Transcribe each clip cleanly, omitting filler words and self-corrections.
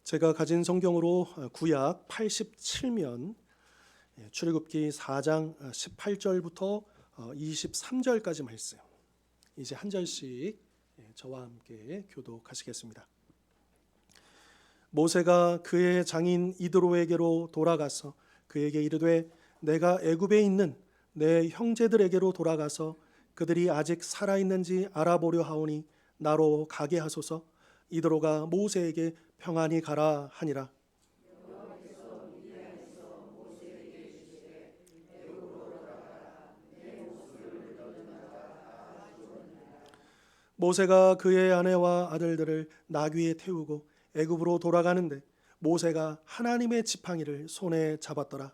제가 가진 성경으로 구약 87면 출애굽기 4장 18절부터 23절까지 말씀, 이제 한 절씩 저와 함께 교독하시겠습니다. 모세가 그의 장인 이드로에게로 돌아가서 그에게 이르되 내가 애굽에 있는 내 형제들에게로 돌아가서 그들이 아직 살아있는지 알아보려 하오니 나로 가게 하소서. 이드로가 모세에게 평안히 가라 하니라. 모세가 그의 아내와 아들들을 나귀에 태우고 애굽으로 돌아가는데 모세가 하나님의 지팡이를 손에 잡았더라.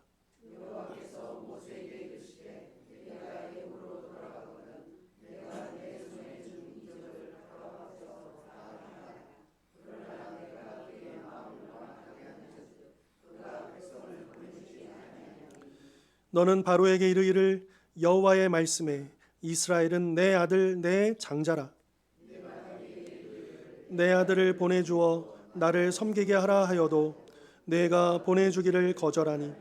너는 바로에게 이르기를 여호와의 말씀에 이스라엘은 내 아들 내 장자라. 내 아들을 보내주어 나를 섬기게 하라 하여도 내가 보내주기를 거절하니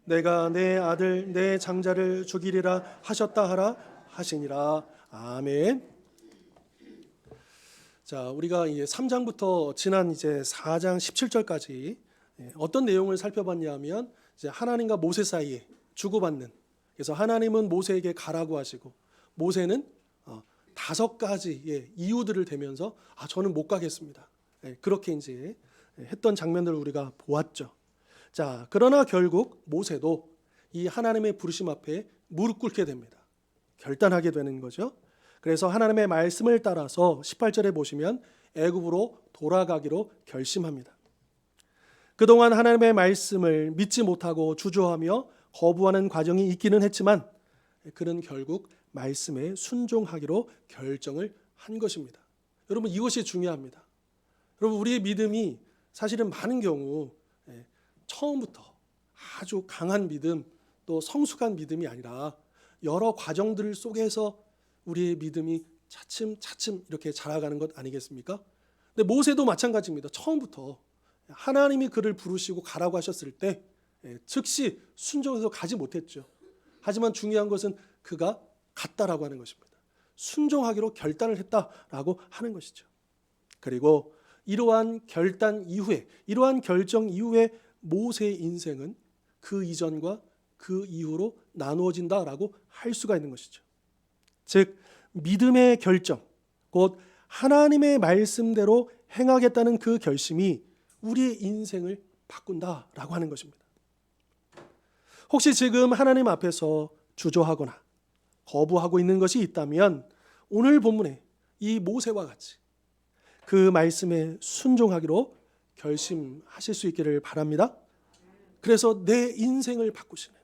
내가 내 아들 내 장자를 죽이리라 하셨다 하라 하시니라. 아멘. 자, 우리가 이제 3장부터 지난 이제 4장 17절까지 어떤 내용을 살펴봤냐면 이제 하나님과 모세 사이에 주고받는, 그래서 하나님은 모세에게 가라고 하시고 모세는 5가지의 이유들을 대면서 저는 못 가겠습니다. 그렇게 이제 했던 장면들을 우리가 보았죠. 자, 그러나 결국 모세도 이 하나님의 부르심 앞에 무릎 꿇게 됩니다. 결단하게 되는 거죠. 그래서 하나님의 말씀을 따라서 18절에 보시면 애굽으로 돌아가기로 결심합니다. 그동안 하나님의 말씀을 믿지 못하고 주저하며 거부하는 과정이 있기는 했지만 그는 결국 말씀에 순종하기로 결정을 한 것입니다. 여러분, 이것이 중요합니다. 여러분, 우리의 믿음이 사실은 많은 경우 처음부터 아주 강한 믿음, 또 성숙한 믿음이 아니라 여러 과정들 속에서 우리의 믿음이 차츰차츰 이렇게 자라가는 것 아니겠습니까? 근데 모세도 마찬가지입니다. 처음부터 하나님이 그를 부르시고 가라고 하셨을 때 즉시 순종해서 가지 못했죠. 하지만 중요한 것은 그가 갔다라고 하는 것입니다. 순종하기로 결단을 했다라고 하는 것이죠. 그리고 이러한 결단 이후에, 이러한 결정 이후에 모세의 인생은 그 이전과 그 이후로 나누어진다라고 할 수가 있는 것이죠. 즉, 믿음의 결정, 곧 하나님의 말씀대로 행하겠다는 그 결심이 우리의 인생을 바꾼다라고 하는 것입니다. 혹시 지금 하나님 앞에서 주저하거나 거부하고 있는 것이 있다면 오늘 본문에 이 모세와 같이 그 말씀에 순종하기로 결심하실 수 있기를 바랍니다. 그래서 내 인생을 바꾸시는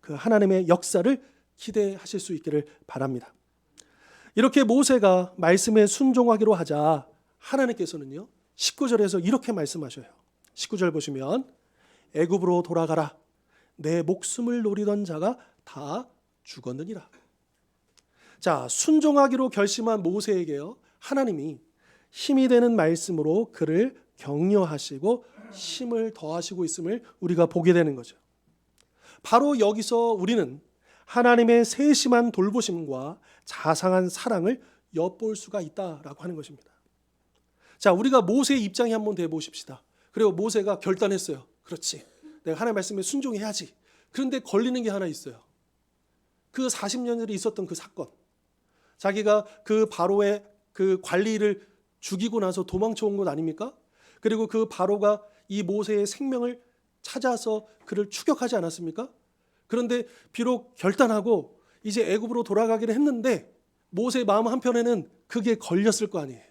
그 하나님의 역사를 기대하실 수 있기를 바랍니다. 이렇게 모세가 말씀에 순종하기로 하자 하나님께서는요 19절에서 이렇게 말씀하셔요. 19절 보시면 애굽으로 돌아가라. 내 목숨을 노리던 자가 다 죽었느니라. 자, 순종하기로 결심한 모세에게요 하나님이 힘이 되는 말씀으로 그를 격려하시고 힘을 더하시고 있음을 우리가 보게 되는 거죠. 바로 여기서 우리는 하나님의 세심한 돌보심과 자상한 사랑을 엿볼 수가 있다라고 하는 것입니다. 자, 우리가 모세의 입장에 한번 대보십시다. 그리고 모세가 결단했어요. 그렇지, 내가 하나님 말씀에 순종해야지. 그런데 걸리는 게 하나 있어요. 그 40년들이 있었던 그 사건, 자기가 그 바로의 그 관리를 죽이고 나서 도망쳐 온 것 아닙니까? 그리고 그 바로가 이 모세의 생명을 찾아서 그를 추격하지 않았습니까? 그런데 비록 결단하고 이제 애굽으로 돌아가기를 했는데 모세의 마음 한편에는 그게 걸렸을 거 아니에요.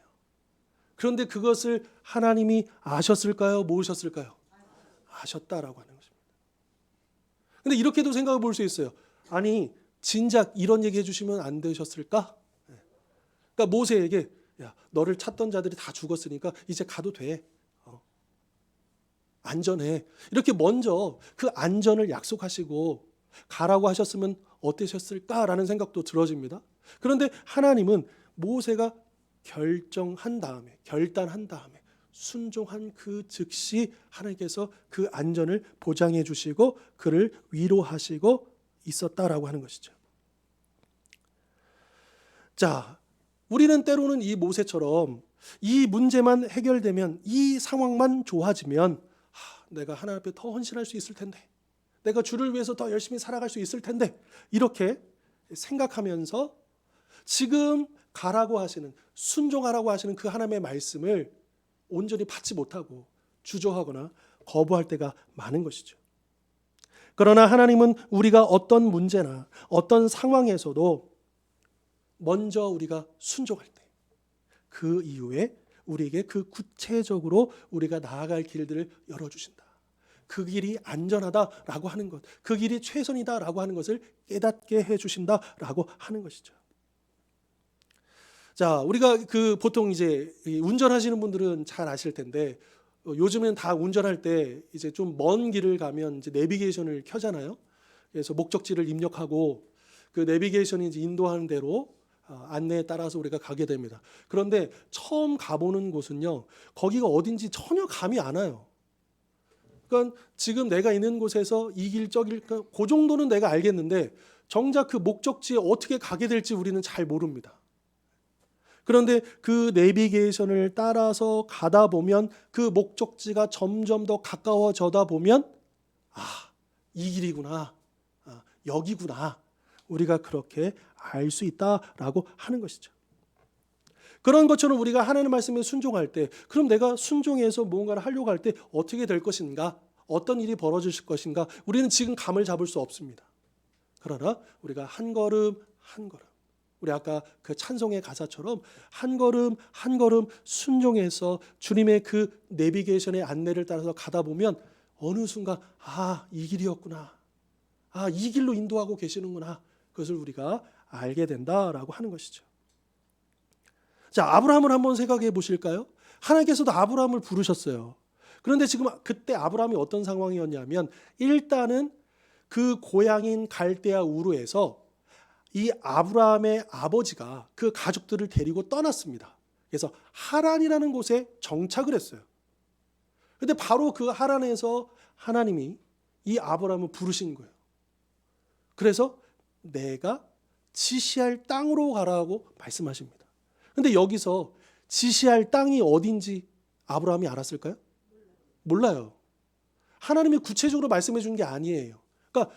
그런데 그것을 하나님이 아셨을까요? 모르셨을까요? 아셨다라고 하는 것입니다. 근데 이렇게도 생각해 볼 수 있어요. 아니, 진작 이런 얘기 해주시면 안 되셨을까? 그러니까 모세에게 야, 너를 찾던 자들이 다 죽었으니까 이제 가도 돼. 안전해. 이렇게 먼저 그 안전을 약속하시고 가라고 하셨으면 어떠셨을까라는 생각도 들어집니다. 그런데 하나님은 모세가 결단한 다음에 순종한 그 즉시 하나님께서 그 안전을 보장해 주시고 그를 위로하시고 있었다라고 하는 것이죠. 자, 우리는 때로는 이 모세처럼 이 문제만 해결되면, 이 상황만 좋아지면 내가 하나님 앞에 더 헌신할 수 있을 텐데, 내가 주를 위해서 더 열심히 살아갈 수 있을 텐데, 이렇게 생각하면서 지금 가라고 하시는, 순종하라고 하시는 그 하나님의 말씀을 온전히 받지 못하고 주저하거나 거부할 때가 많은 것이죠. 그러나 하나님은 우리가 어떤 문제나 어떤 상황에서도 먼저 우리가 순종할 때, 그 이후에 우리에게 그 구체적으로 우리가 나아갈 길들을 열어주신다. 그 길이 안전하다라고 하는 것, 그 길이 최선이다라고 하는 것을 깨닫게 해주신다라고 하는 것이죠. 자, 우리가 보통 이제 운전하시는 분들은 잘 아실 텐데, 요즘엔 다 운전할 때 이제 좀 먼 길을 가면 이제 내비게이션을 켜잖아요. 그래서 목적지를 입력하고 그 내비게이션이 이제 인도하는 대로 안내에 따라서 우리가 가게 됩니다. 그런데 처음 가보는 곳은요, 거기가 어딘지 전혀 감이 안 와요. 그러니까 지금 내가 있는 곳에서 이 길 저 길, 그 정도는 내가 알겠는데 정작 그 목적지에 어떻게 가게 될지 우리는 잘 모릅니다. 그런데 그 내비게이션을 따라서 가다 보면 그 목적지가 점점 더 가까워져다 보면 이 길이구나, 여기구나, 우리가 그렇게 알 수 있다라고 하는 것이죠. 그런 것처럼 우리가 하나님 말씀에 순종할 때, 그럼 내가 순종해서 무언가를 하려고 할 때 어떻게 될 것인가, 어떤 일이 벌어질 것인가, 우리는 지금 감을 잡을 수 없습니다. 그러나 우리가 한 걸음 한 걸음, 우리 아까 그 찬송의 가사처럼 한 걸음 한 걸음 순종해서 주님의 그 내비게이션의 안내를 따라서 가다 보면 어느 순간 이 길이었구나, 이 길로 인도하고 계시는구나, 그것을 우리가 알게 된다라고 하는 것이죠. 자, 아브라함을 한번 생각해 보실까요? 하나님께서도 아브라함을 부르셨어요. 그런데 지금 그때 아브라함이 어떤 상황이었냐면, 일단은 그 고향인 갈대아 우르에서 이 아브라함의 아버지가 그 가족들을 데리고 떠났습니다. 그래서 하란이라는 곳에 정착을 했어요. 그런데 바로 그 하란에서 하나님이 이 아브라함을 부르신 거예요. 그래서 내가 지시할 땅으로 가라고 말씀하십니다. 그런데 여기서 지시할 땅이 어딘지 아브라함이 알았을까요? 몰라요. 하나님이 구체적으로 말씀해 준 게 아니에요. 그러니까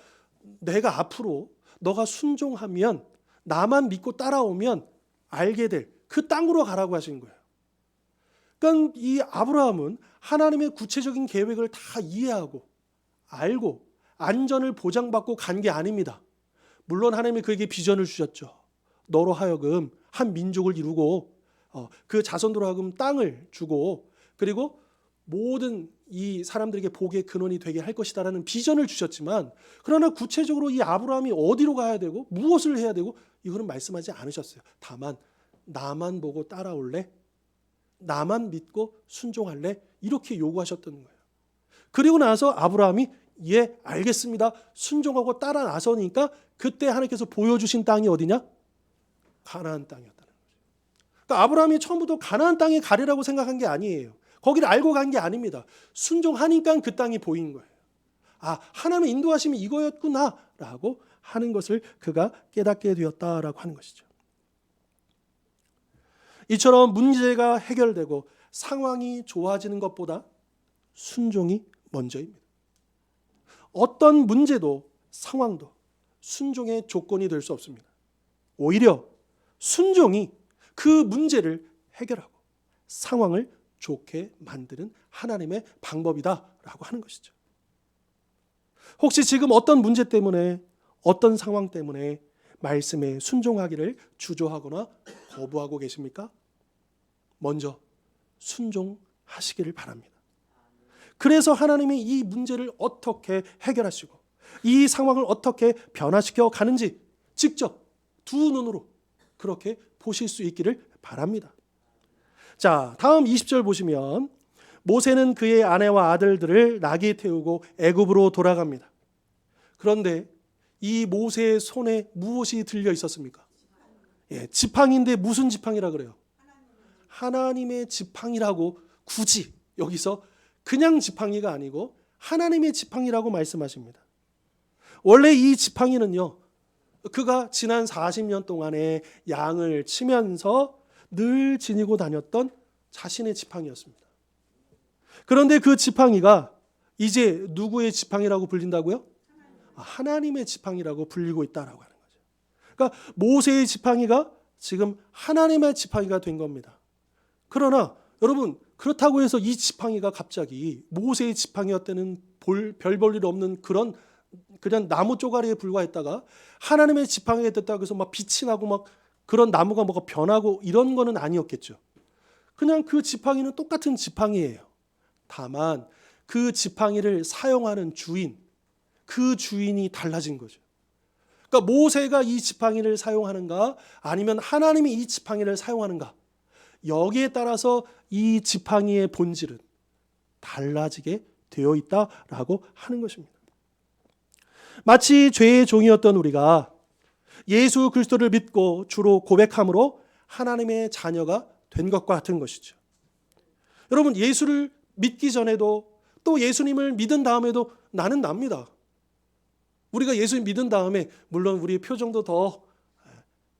내가 앞으로 너가 순종하면, 나만 믿고 따라오면 알게 될 그 땅으로 가라고 하신 거예요. 그러니까 이 아브라함은 하나님의 구체적인 계획을 다 이해하고 알고 안전을 보장받고 간 게 아닙니다. 물론 하나님이 그에게 비전을 주셨죠. 너로 하여금 한 민족을 이루고 그 자손으로 하여금 땅을 주고, 그리고 모든 이 사람들에게 복의 근원이 되게 할 것이다라는 비전을 주셨지만, 그러나 구체적으로 이 아브라함이 어디로 가야 되고 무엇을 해야 되고 이거는 말씀하지 않으셨어요. 다만 나만 보고 따라올래? 나만 믿고 순종할래? 이렇게 요구하셨던 거예요. 그리고 나서 아브라함이 예, 알겠습니다, 순종하고 따라 나서니까 그때 하나님께서 보여주신 땅이 어디냐? 가나안 땅이었다는 거죠. 그러니까 아브라함이 처음부터 가나안 땅에 가리라고 생각한 게 아니에요. 거기를 알고 간 게 아닙니다. 순종하니까 그 땅이 보인 거예요. 하나님의 인도하심이 이거였구나라고 하는 것을 그가 깨닫게 되었다라고 하는 것이죠. 이처럼 문제가 해결되고 상황이 좋아지는 것보다 순종이 먼저입니다. 어떤 문제도 상황도 순종의 조건이 될 수 없습니다. 오히려 순종이 그 문제를 해결하고 상황을 좋게 만드는 하나님의 방법이다라고 하는 것이죠. 혹시 지금 어떤 문제 때문에, 어떤 상황 때문에 말씀에 순종하기를 주저하거나 거부하고 계십니까? 먼저 순종하시기를 바랍니다. 그래서 하나님이 이 문제를 어떻게 해결하시고 이 상황을 어떻게 변화시켜 가는지 직접 두 눈으로 그렇게 보실 수 있기를 바랍니다. 자, 다음 20절 보시면 모세는 그의 아내와 아들들을 낙이 태우고 애굽으로 돌아갑니다. 그런데 이 모세의 손에 무엇이 들려 있었습니까? 지팡인데 무슨 지팡이라 그래요? 하나님의 지팡이라고 굳이 여기서 그냥 지팡이가 아니고 하나님의 지팡이라고 말씀하십니다. 원래 이 지팡이는요, 그가 지난 40년 동안에 양을 치면서 늘 지니고 다녔던 자신의 지팡이였습니다. 그런데 그 지팡이가 이제 누구의 지팡이라고 불린다고요? 하나님의 지팡이라고 불리고 있다라고 하는 거죠. 그러니까 모세의 지팡이가 지금 하나님의 지팡이가 된 겁니다. 그러나 여러분, 그렇다고 해서 이 지팡이가 갑자기 모세의 지팡이였다는 별 볼 일 없는 그냥 나무 쪼가리에 불과했다가 하나님의 지팡이가 됐다고 해서 막 빛이 나고 막 그런 나무가 뭐가 변하고 이런 거는 아니었겠죠. 그냥 그 지팡이는 똑같은 지팡이예요. 다만 그 지팡이를 사용하는 주인, 그 주인이 달라진 거죠. 그러니까 모세가 이 지팡이를 사용하는가 아니면 하나님이 이 지팡이를 사용하는가, 여기에 따라서 이 지팡이의 본질은 달라지게 되어 있다라고 하는 것입니다. 마치 죄의 종이었던 우리가 예수 그리스도를 믿고 주로 고백함으로 하나님의 자녀가 된 것과 같은 것이죠. 여러분, 예수를 믿기 전에도 또 예수님을 믿은 다음에도 나는 납니다. 우리가 예수님 믿은 다음에 물론 우리의 표정도 더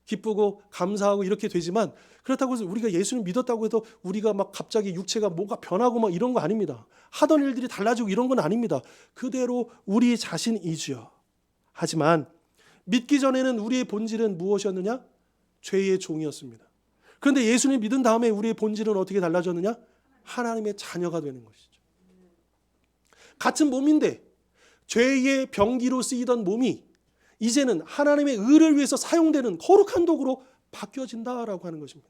기쁘고 감사하고 이렇게 되지만, 그렇다고 해서 우리가 예수님 믿었다고 해도 우리가 막 갑자기 육체가 뭐가 변하고 막 이런 거 아닙니다. 하던 일들이 달라지고 이런 건 아닙니다. 그대로 우리 자신이지요. 하지만 믿기 전에는 우리의 본질은 무엇이었느냐? 죄의 종이었습니다. 그런데 예수님 믿은 다음에 우리의 본질은 어떻게 달라졌느냐? 하나님의 자녀가 되는 것이죠. 같은 몸인데 죄의 병기로 쓰이던 몸이 이제는 하나님의 의를 위해서 사용되는 거룩한 도구로 바뀌어진다라고 하는 것입니다.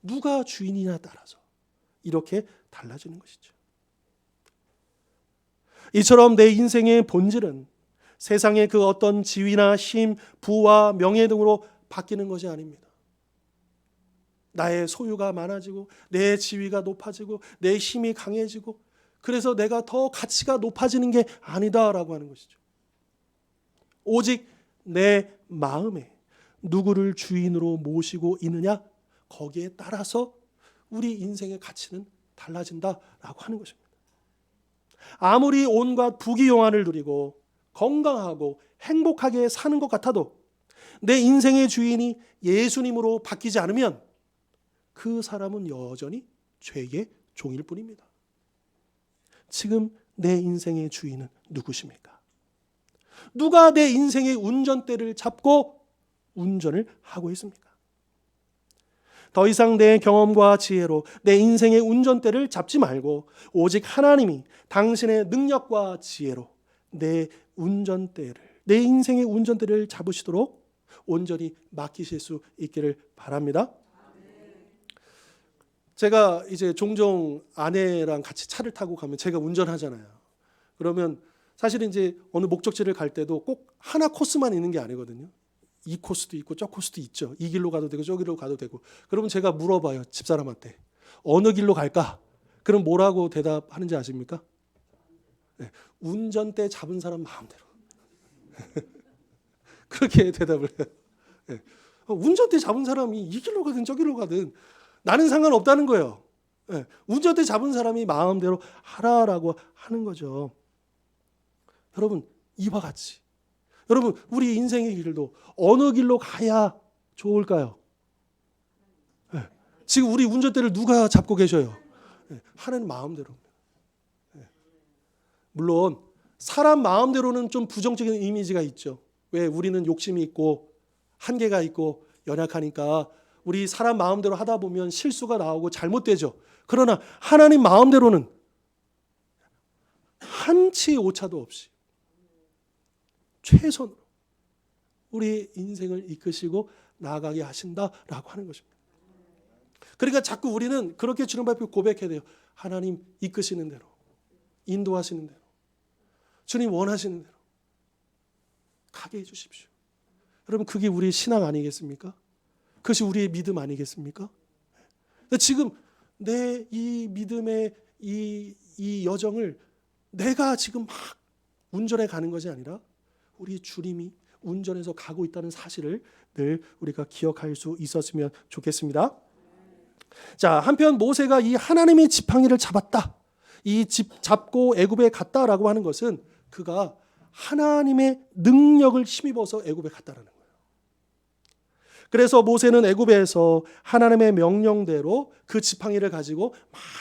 누가 주인이냐에 따라서 이렇게 달라지는 것이죠. 이처럼 내 인생의 본질은 세상의 그 어떤 지위나 힘, 부와 명예 등으로 바뀌는 것이 아닙니다. 나의 소유가 많아지고 내 지위가 높아지고 내 힘이 강해지고 그래서 내가 더 가치가 높아지는 게 아니다라고 하는 것이죠. 오직 내 마음에 누구를 주인으로 모시고 있느냐, 거기에 따라서 우리 인생의 가치는 달라진다라고 하는 것입니다. 아무리 온갖 부귀영화를 누리고 건강하고 행복하게 사는 것 같아도 내 인생의 주인이 예수님으로 바뀌지 않으면 그 사람은 여전히 죄의 종일 뿐입니다. 지금 내 인생의 주인은 누구십니까? 누가 내 인생의 운전대를 잡고 운전을 하고 있습니까? 더 이상 내 경험과 지혜로 내 인생의 운전대를 잡지 말고 오직 하나님이 당신의 능력과 지혜로 내 인생의 운전대를 잡으시도록 온전히 맡기실 수 있기를 바랍니다. 제가 이제 종종 아내랑 같이 차를 타고 가면 제가 운전하잖아요. 그러면 사실은 이제 어느 목적지를 갈 때도 꼭 하나 코스만 있는 게 아니거든요. 이 코스도 있고 저 코스도 있죠. 이 길로 가도 되고 저 길로 가도 되고. 그러면 제가 물어봐요, 집사람한테. 어느 길로 갈까? 그럼 뭐라고 대답하는지 아십니까? 네, 운전대 잡은 사람 마음대로. 그렇게 대답을 해요. 네, 운전대 잡은 사람이 이 길로 가든 저 길로 가든 나는 상관없다는 거예요. 네, 운전대 잡은 사람이 마음대로 하라라고 하는 거죠. 여러분, 이와 같이 여러분, 우리 인생의 길도 어느 길로 가야 좋을까요? 네, 지금 우리 운전대를 누가 잡고 계셔요? 네, 하나님 마음대로. 네, 물론 사람 마음대로는 좀 부정적인 이미지가 있죠. 왜? 우리는 욕심이 있고 한계가 있고 연약하니까 우리 사람 마음대로 하다 보면 실수가 나오고 잘못되죠. 그러나 하나님 마음대로는 한치의 오차도 없이 최선으로 우리 인생을 이끄시고 나아가게 하신다라고 하는 것입니다. 그러니까 자꾸 우리는 그렇게 주님 앞에 고백해야 돼요. 하나님 이끄시는 대로, 인도하시는 대로, 주님 원하시는 대로 가게 해주십시오. 여러분, 그게 우리의 신앙 아니겠습니까? 그것이 우리의 믿음 아니겠습니까? 지금 내 이 믿음의 이 여정을 내가 지금 막 운전해 가는 것이 아니라 우리 주님이 운전해서 가고 있다는 사실을 늘 우리가 기억할 수 있었으면 좋겠습니다. 자, 한편 모세가 이 하나님의 지팡이를 잡았다, 이 잡고 애굽에 갔다라고 하는 것은 그가 하나님의 능력을 힘입어서 애굽에 갔다라는 거예요. 그래서 모세는 애굽에서 하나님의 명령대로 그 지팡이를 가지고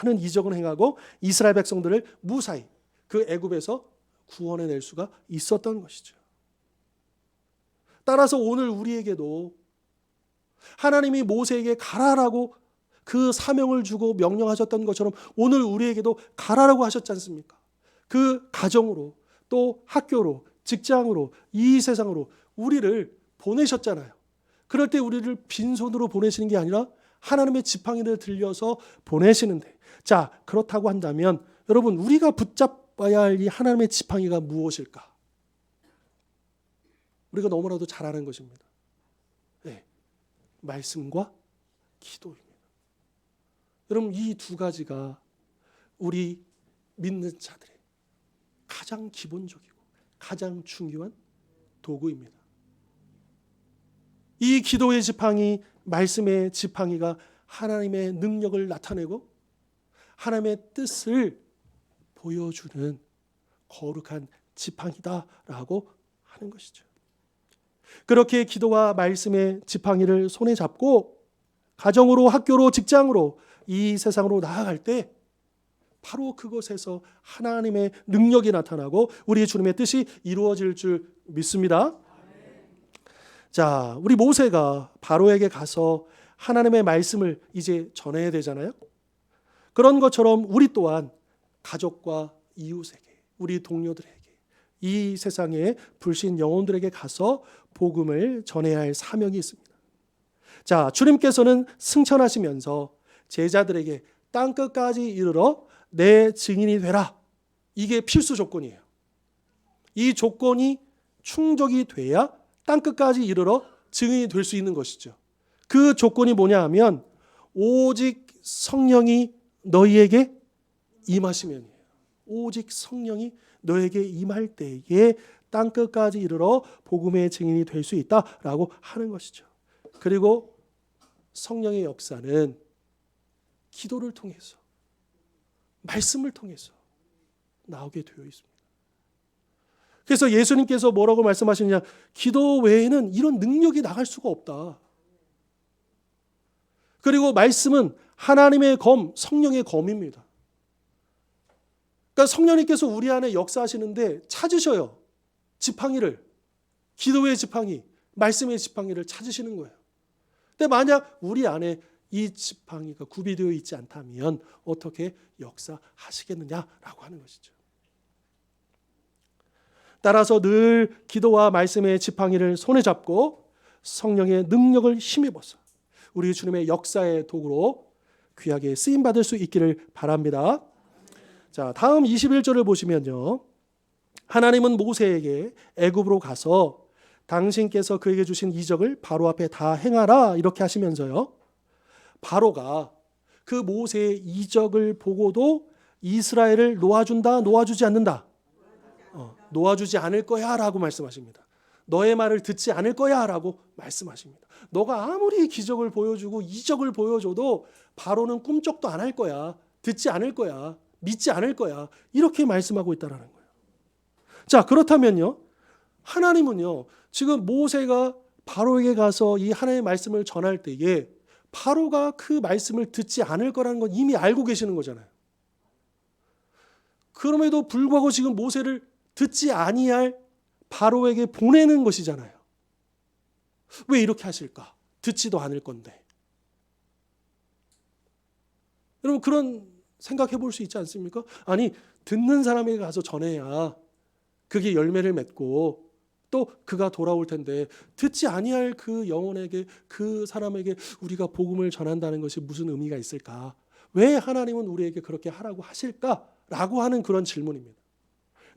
많은 이적을 행하고 이스라엘 백성들을 무사히 그 애굽에서 구원해낼 수가 있었던 것이죠. 따라서 오늘 우리에게도 하나님이 모세에게 가라라고 그 사명을 주고 명령하셨던 것처럼 오늘 우리에게도 가라라고 하셨지 않습니까? 그 가정으로, 또 학교로, 직장으로, 이 세상으로 우리를 보내셨잖아요. 그럴 때 우리를 빈손으로 보내시는 게 아니라 하나님의 지팡이를 들려서 보내시는데, 자, 그렇다고 한다면 여러분, 우리가 붙잡아야 할 이 하나님의 지팡이가 무엇일까? 우리가 너무나도 잘 아는 것입니다. 네, 말씀과 기도입니다. 여러분, 이 두 가지가 우리 믿는 자들의 가장 기본적이고 가장 중요한 도구입니다. 이 기도의 지팡이, 말씀의 지팡이가 하나님의 능력을 나타내고 하나님의 뜻을 보여주는 거룩한 지팡이다라고 하는 것이죠. 그렇게 기도와 말씀의 지팡이를 손에 잡고 가정으로, 학교로, 직장으로, 이 세상으로 나아갈 때 바로 그곳에서 하나님의 능력이 나타나고 우리 주님의 뜻이 이루어질 줄 믿습니다. 자, 우리 모세가 바로에게 가서 하나님의 말씀을 이제 전해야 되잖아요. 그런 것처럼 우리 또한 가족과 이웃에게, 우리 동료들에게, 이 세상의 불신 영혼들에게 가서 복음을 전해야 할 사명이 있습니다. 자, 주님께서는 승천하시면서 제자들에게 땅끝까지 이르러 내 증인이 되라, 이게 필수 조건이에요. 이 조건이 충족이 돼야 땅끝까지 이르러 증인이 될 수 있는 것이죠. 그 조건이 뭐냐 하면 오직 성령이 너희에게 임하시면이에요. 오직 성령이 너에게 임할 때에 땅끝까지 이르러 복음의 증인이 될 수 있다라고 하는 것이죠. 그리고 성령의 역사는 기도를 통해서, 말씀을 통해서 나오게 되어 있습니다. 그래서 예수님께서 뭐라고 말씀하시느냐, 기도 외에는 이런 능력이 나갈 수가 없다. 그리고 말씀은 하나님의 검, 성령의 검입니다. 그러니까 성령님께서 우리 안에 역사하시는데 찾으셔요. 지팡이를, 기도의 지팡이, 말씀의 지팡이를 찾으시는 거예요. 근데 만약 우리 안에 이 지팡이가 구비되어 있지 않다면 어떻게 역사하시겠느냐라고 하는 것이죠. 따라서 늘 기도와 말씀의 지팡이를 손에 잡고 성령의 능력을 힘입어서 우리 주님의 역사의 도구로 귀하게 쓰임받을 수 있기를 바랍니다. 자, 다음 21절을 보시면요, 하나님은 모세에게 애굽으로 가서 당신께서 그에게 주신 이적을 바로 앞에 다 행하라, 이렇게 하시면서요, 바로가 그 모세의 이적을 보고도 이스라엘을 놓아준다, 놓아주지 않는다, 놓아주지 않을 거야 라고 말씀하십니다. 너의 말을 듣지 않을 거야 라고 말씀하십니다. 너가 아무리 기적을 보여주고 이적을 보여줘도 바로는 꿈쩍도 안 할 거야, 듣지 않을 거야, 믿지 않을 거야, 이렇게 말씀하고 있다는 거예요. 자, 그렇다면요, 하나님은요, 지금 모세가 바로에게 가서 이 하나님의 말씀을 전할 때에 바로가 그 말씀을 듣지 않을 거라는 건 이미 알고 계시는 거잖아요. 그럼에도 불구하고 지금 모세를 듣지 아니할 바로에게 보내는 것이잖아요. 왜 이렇게 하실까? 듣지도 않을 건데. 여러분, 그런 생각해 볼 수 있지 않습니까? 아니, 듣는 사람에게 가서 전해야 그게 열매를 맺고 또 그가 돌아올 텐데, 듣지 아니할 그 영혼에게, 그 사람에게 우리가 복음을 전한다는 것이 무슨 의미가 있을까? 왜 하나님은 우리에게 그렇게 하라고 하실까라고 하는 그런 질문입니다.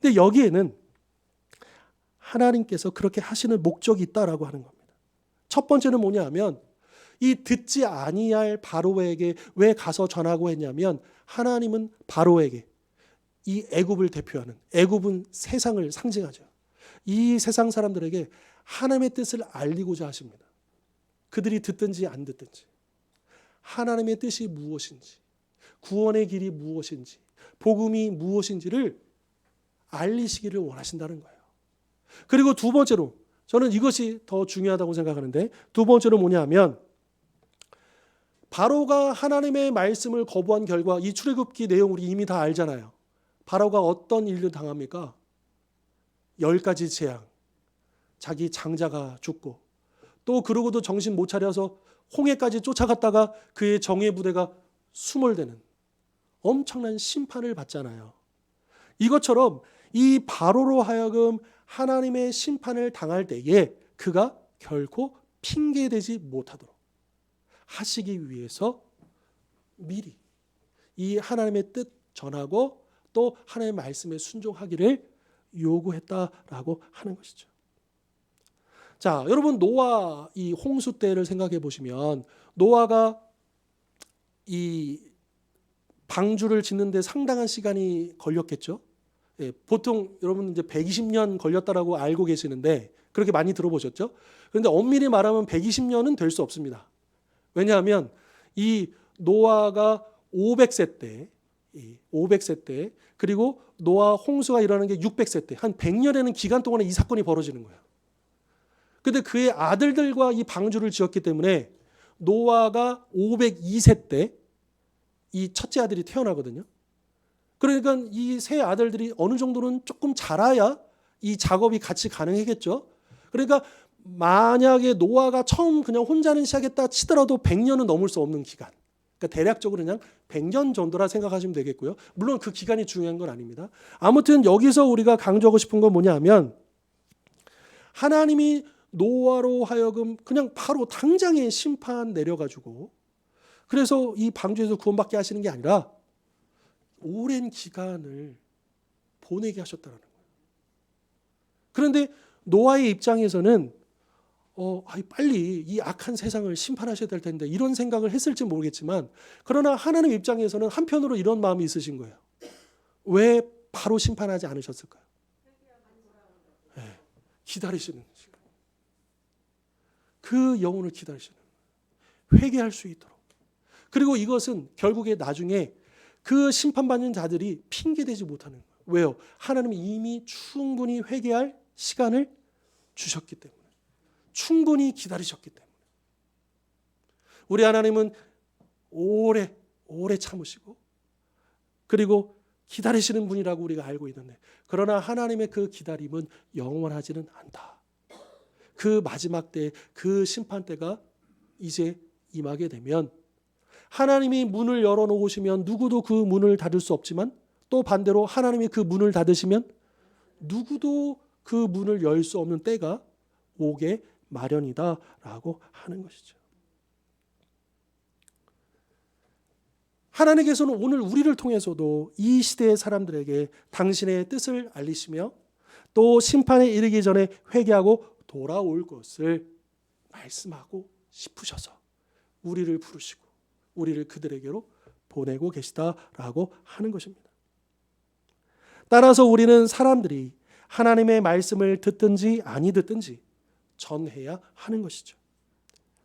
근데 여기에는 하나님께서 그렇게 하시는 목적이 있다라고 하는 겁니다. 첫 번째는 뭐냐 하면, 이 듣지 아니할 바로에게 왜 가서 전하고 했냐면, 하나님은 바로에게, 이 애굽을 대표하는, 애굽은 세상을 상징하죠, 이 세상 사람들에게 하나님의 뜻을 알리고자 하십니다. 그들이 듣든지 안 듣든지 하나님의 뜻이 무엇인지, 구원의 길이 무엇인지, 복음이 무엇인지를 알리시기를 원하신다는 거예요. 그리고 두 번째로, 저는 이것이 더 중요하다고 생각하는데, 두 번째로 뭐냐면 바로가 하나님의 말씀을 거부한 결과, 이 출애굽기 내용 우리 이미 다 알잖아요. 바로가 어떤 일을 당합니까? 10가지 재앙, 자기 장자가 죽고, 또 그러고도 정신 못 차려서 홍해까지 쫓아갔다가 그의 정예 부대가 수몰되는 엄청난 심판을 받잖아요. 이것처럼 이 바로로 하여금 하나님의 심판을 당할 때에 그가 결코 핑계대지 못하도록 하시기 위해서 미리 이 하나님의 뜻 전하고 또 하나님의 말씀에 순종하기를 요구했다라고 하는 것이죠. 자, 여러분, 노아 이 홍수 때를 생각해 보시면 노아가 이 방주를 짓는데 상당한 시간이 걸렸겠죠. 예, 보통 여러분 이제 120년 걸렸다라고 알고 계시는데 그렇게 많이 들어보셨죠? 그런데 엄밀히 말하면 120년은 될 수 없습니다. 왜냐하면 이 노아가 500세 때, 500세 때, 그리고 노아 홍수가 일어나는 게 600세 때, 한 100년에는 기간 동안에 이 사건이 벌어지는 거예요. 근데 그의 아들들과 이 방주를 지었기 때문에 노아가 502세 때 이 첫째 아들이 태어나거든요. 그러니까 이 세 아들들이 어느 정도는 조금 자라야 이 작업이 같이 가능하겠죠. 그러니까 만약에 노아가 처음 그냥 혼자는 시작했다 치더라도 100년은 넘을 수 없는 기간. 그러니까 대략적으로 그냥 100년 정도라 생각하시면 되겠고요. 물론 그 기간이 중요한 건 아닙니다. 아무튼 여기서 우리가 강조하고 싶은 건 뭐냐 하면 하나님이 노아로 하여금 그냥 바로 당장에 심판 내려가지고 그래서 이 방주에서 구원받게 하시는 게 아니라 오랜 기간을 보내게 하셨다는 거예요. 그런데 노아의 입장에서는 빨리 이 악한 세상을 심판하셔야 될 텐데 이런 생각을 했을지 모르겠지만 그러나 하나님 입장에서는 한편으로 이런 마음이 있으신 거예요. 왜 바로 심판하지 않으셨을까요? 네, 기다리시는 시간. 그 영혼을 기다리시는 거예요. 회개할 수 있도록. 그리고 이것은 결국에 나중에 그 심판받는 자들이 핑계대지 못하는 거예요. 왜요? 하나님이 이미 충분히 회개할 시간을 주셨기 때문에. 충분히 기다리셨기 때문에. 우리 하나님은 오래 참으시고 그리고 기다리시는 분이라고 우리가 알고 있는데 그러나 하나님의 그 기다림은 영원하지는 않다. 그 마지막 때, 그 심판 때가 이제 임하게 되면 하나님이 문을 열어놓으시면 누구도 그 문을 닫을 수 없지만 또 반대로 하나님이 그 문을 닫으시면 누구도 그 문을 열 수 없는 때가 오게 마련이다라고 하는 것이죠. 하나님께서는 오늘 우리를 통해서도 이 시대의 사람들에게 당신의 뜻을 알리시며 또 심판에 이르기 전에 회개하고 돌아올 것을 말씀하고 싶으셔서 우리를 부르시고 우리를 그들에게로 보내고 계시다라고 하는 것입니다. 따라서 우리는 사람들이 하나님의 말씀을 듣든지 아니 듣든지 전해야 하는 것이죠.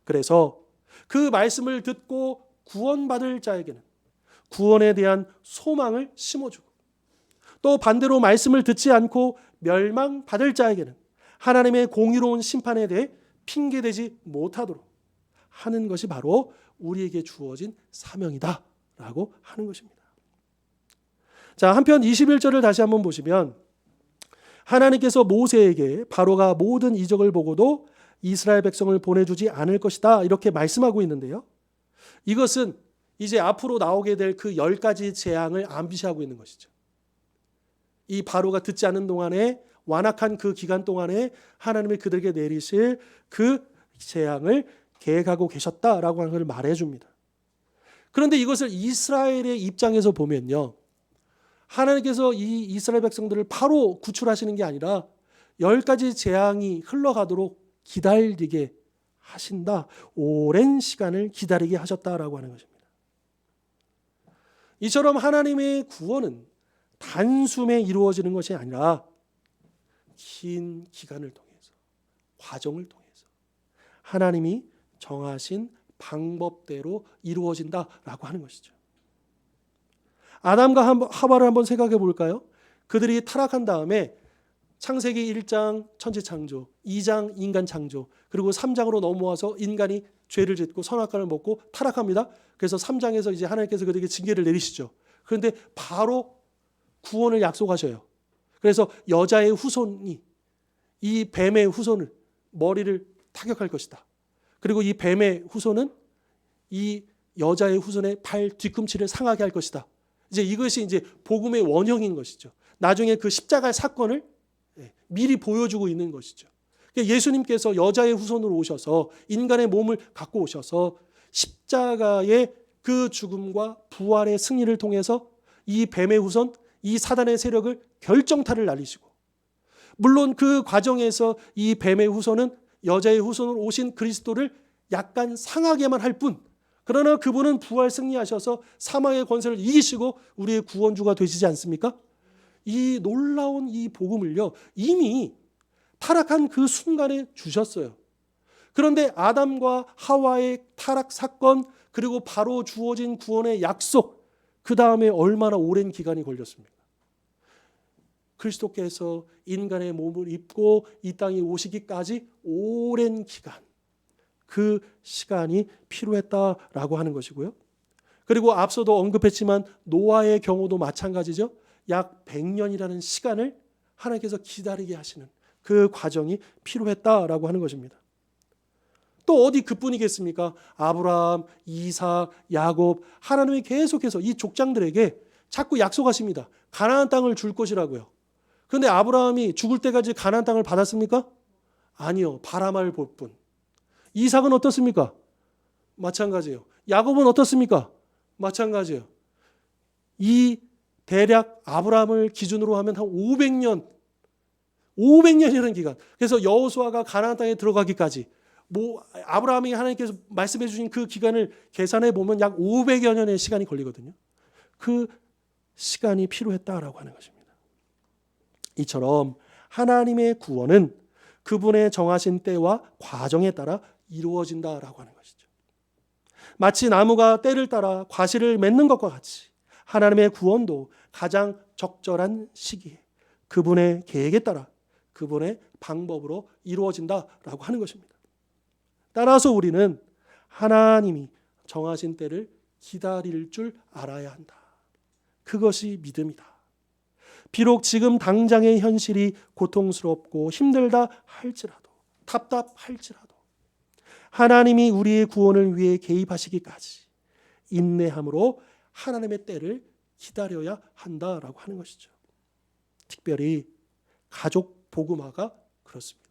그래서 그 말씀을 듣고 구원받을 자에게는 구원에 대한 소망을 심어주고 또 반대로 말씀을 듣지 않고 멸망받을 자에게는 하나님의 공의로운 심판에 대해 핑계대지 못하도록 하는 것이 바로 우리에게 주어진 사명이다라고 하는 것입니다. 자, 한편 21절을 다시 한번 보시면 하나님께서 모세에게 바로가 모든 이적을 보고도 이스라엘 백성을 보내주지 않을 것이다 이렇게 말씀하고 있는데요. 이것은 이제 앞으로 나오게 될 그 10가지 재앙을 암시하고 있는 것이죠. 이 바로가 듣지 않는 동안에 완악한 그 기간 동안에 하나님이 그들에게 내리실 그 재앙을 계획하고 계셨다라고 하는 것을 말해줍니다. 그런데 이것을 이스라엘의 입장에서 보면요. 하나님께서 이 이스라엘 백성들을 바로 구출하시는 게 아니라 10가지 재앙이 흘러가도록 기다리게 하신다. 오랜 시간을 기다리게 하셨다라고 하는 것입니다. 이처럼 하나님의 구원은 단숨에 이루어지는 것이 아니라 긴 기간을 통해서 과정을 통해서 하나님이 정하신 방법대로 이루어진다라고 하는 것이죠. 아담과 하와를 한번 생각해 볼까요? 그들이 타락한 다음에 창세기 1장 천지창조, 2장 인간 창조, 그리고 3장으로 넘어와서 인간이 죄를 짓고 선악과를 먹고 타락합니다. 그래서 3장에서 이제 하나님께서 그들에게 징계를 내리시죠. 그런데 바로 구원을 약속하셔요. 그래서 여자의 후손이 이 뱀의 후손을 머리를 타격할 것이다. 그리고 이 뱀의 후손은 이 여자의 후손의 발 뒤꿈치를 상하게 할 것이다. 이제 이것이 이제 복음의 원형인 것이죠. 나중에 그 십자가의 사건을 미리 보여주고 있는 것이죠. 예수님께서 여자의 후손으로 오셔서 인간의 몸을 갖고 오셔서 십자가의 그 죽음과 부활의 승리를 통해서 이 뱀의 후손, 이 사단의 세력을 결정타를 날리시고, 물론 그 과정에서 이 뱀의 후손은 여자의 후손으로 오신 그리스도를 약간 상하게만 할 뿐, 그러나 그분은 부활 승리하셔서 사망의 권세를 이기시고 우리의 구원주가 되시지 않습니까? 이 놀라운 이 복음을요, 이미 타락한 그 순간에 주셨어요. 그런데 아담과 하와의 타락 사건, 그리고 바로 주어진 구원의 약속, 그 다음에 얼마나 오랜 기간이 걸렸습니까? 그리스도께서 인간의 몸을 입고 이 땅에 오시기까지 오랜 기간, 그 시간이 필요했다라고 하는 것이고요. 그리고 앞서도 언급했지만 노아의 경우도 마찬가지죠. 약 100년이라는 시간을 하나님께서 기다리게 하시는 그 과정이 필요했다라고 하는 것입니다. 또 어디 그뿐이겠습니까? 아브라함, 이삭, 야곱, 하나님이 계속해서 이 족장들에게 자꾸 약속하십니다. 가나안 땅을 줄 것이라고요. 그런데 아브라함이 죽을 때까지 가나안 땅을 받았습니까? 아니요. 바라말 볼 뿐. 이삭은 어떻습니까? 마찬가지예요. 야곱은 어떻습니까? 마찬가지예요. 이 대략 아브라함을 기준으로 하면 한 500년이라는 기간. 그래서 여호수아가 가나안 땅에 들어가기까지 아브라함이 하나님께서 말씀해 주신 그 기간을 계산해 보면 약 500여 년의 시간이 걸리거든요. 그 시간이 필요했다라고 하는 것입니다. 이처럼 하나님의 구원은 그분의 정하신 때와 과정에 따라 이루어진다라고 하는 것이죠. 마치 나무가 때를 따라 과실을 맺는 것과 같이 하나님의 구원도 가장 적절한 시기에 그분의 계획에 따라 그분의 방법으로 이루어진다라고 하는 것입니다. 따라서 우리는 하나님이 정하신 때를 기다릴 줄 알아야 한다. 그것이 믿음이다. 비록 지금 당장의 현실이 고통스럽고 힘들다 할지라도, 답답할지라도 하나님이 우리의 구원을 위해 개입하시기까지 인내함으로 하나님의 때를 기다려야 한다라고 하는 것이죠. 특별히 가족 복음화가 그렇습니다.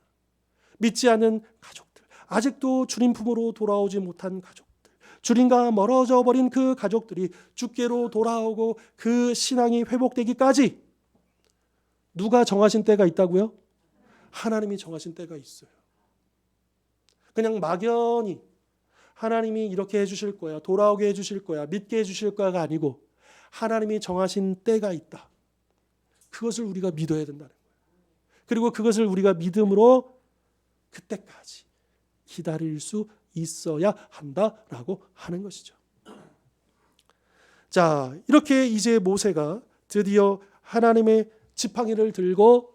믿지 않는 가족들, 아직도 주님 품으로 돌아오지 못한 가족들, 주님과 멀어져 버린 그 가족들이 주께로 돌아오고 그 신앙이 회복되기까지 누가 정하신 때가 있다고요? 하나님이 정하신 때가 있어요. 그냥 막연히 하나님이 이렇게 해주실 거야, 돌아오게 해주실 거야, 믿게 해주실 거야가 아니고 하나님이 정하신 때가 있다. 그것을 우리가 믿어야 된다는 거예요. 그리고 그것을 우리가 믿음으로 그때까지 기다릴 수 있어야 한다라고 하는 것이죠. 자, 이렇게 이제 모세가 드디어 하나님의 지팡이를 들고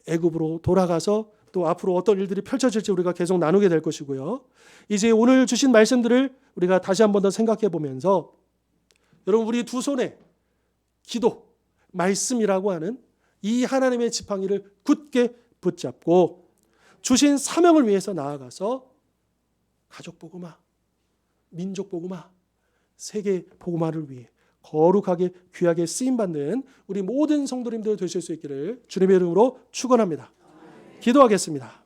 애굽으로 돌아가서 또 앞으로 어떤 일들이 펼쳐질지 우리가 계속 나누게 될 것이고요. 이제 오늘 주신 말씀들을 우리가 다시 한 번 더 생각해 보면서 여러분, 우리 두 손에 기도, 말씀이라고 하는 이 하나님의 지팡이를 굳게 붙잡고 주신 사명을 위해서 나아가서 가족 복음화, 민족 복음화, 세계 복음화를 위해 거룩하게 귀하게 쓰임받는 우리 모든 성도님들 되실 수 있기를 주님의 이름으로 축원합니다. 기도하겠습니다.